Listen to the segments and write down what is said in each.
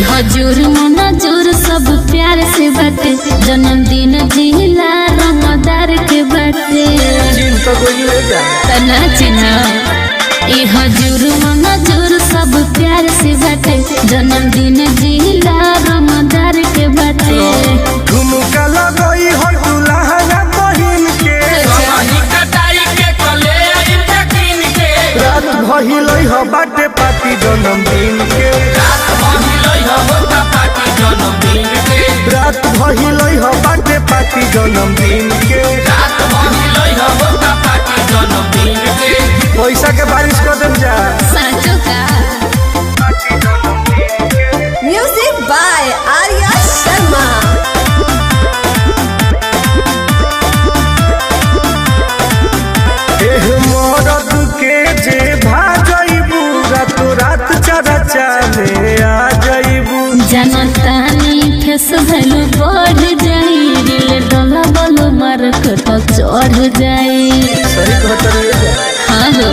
हजूर मनजूर सब प्यार से बाटे जन्मदिन जिला रमदार के बाटे तना चिन्ह ई हजूर मनजूर सब प्यार से बाटे जन्मदिन जिला रमदार के बाटे झुमका लगई हो दुल्हा बहिन के समाही कटाई के कले आई तकिन के रात भइलई हो बाटे पार्टी जन्मदिन के रात भइलई हो होता पार्टी जन्मदिन के रात भइलई हो बाटे पार्टी जन्मदिन के रात भइलई हो होता पार्टी जन्मदिन के पैसा के बारिश कर देम जा साचो का Music by Arya Sharma. एह मरद के जे भाजइबू रातो रात चरचा में आ जइबू जनतानी फेस भैलू बढ़ जाई दिल डोला बोलो मार्केट चढ़ जाई सही कहत रे हाँ हो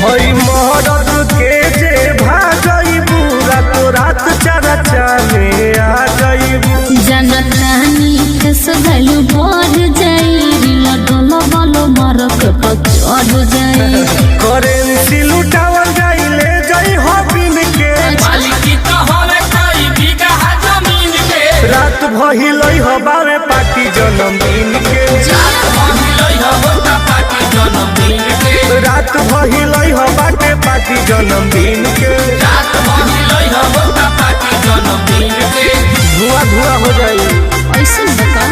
हई मरद के जे भाजइबू रातो रात चरचा में आ जइबू जनतानी फेस भैलू बढ़ जाई दिल डोला बोलो मार्केट चढ़ जाई करेंसी लुटावल जाई ले जाई हो बिन के मालिकी तो होवे कोई बीघा जमीन के रात भइलई हो बावे पार्टी जन्मदिन के रात भइलई हो होता पार्टी जन्मदिन के रात भइलई हो बाटे पार्टी जन्मदिन के रात भइलई हो होता पार्टी जन्मदिन के धुआं धुआं हो जाई ऐसे बता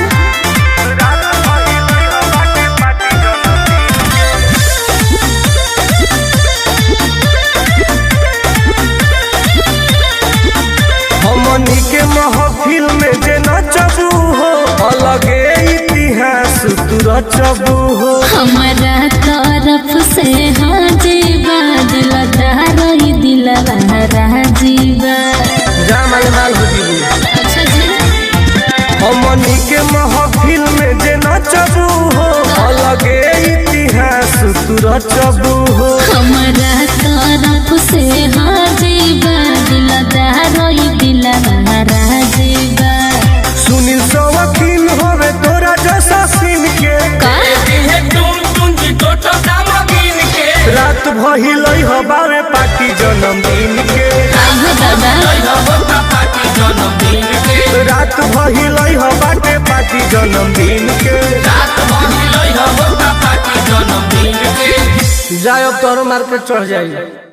हमनी के महफिल में जे नचबू हो अलगे इतिहास तू रचबू हो हमारा तरफ से हाँ जीवा दिलदार ही दिलवा राजीवा जामाल माल हो जीबू अच्छा जी हमनी के महफिल में जे नचबू हो अलगे इतिहास तू रचबू हो हमारा तरफ से हाँ जीवा दिलदार ही दिलवा राजीवा सुनील सवकील होवे तोरा जैसा सीन के हे टून टून की टोटो दामगिन के रात भइलई हो बावे पार्टी जन्मदिन के आइहो दादा भइलई हो होता पार्टी जन्मदिन के रात भइलई हो बाटे पार्टी जन्मदिन के रात भइलई हो होता पार्टी जन्मदिन के जाय अब तोरो मार्केट चढ़ जाई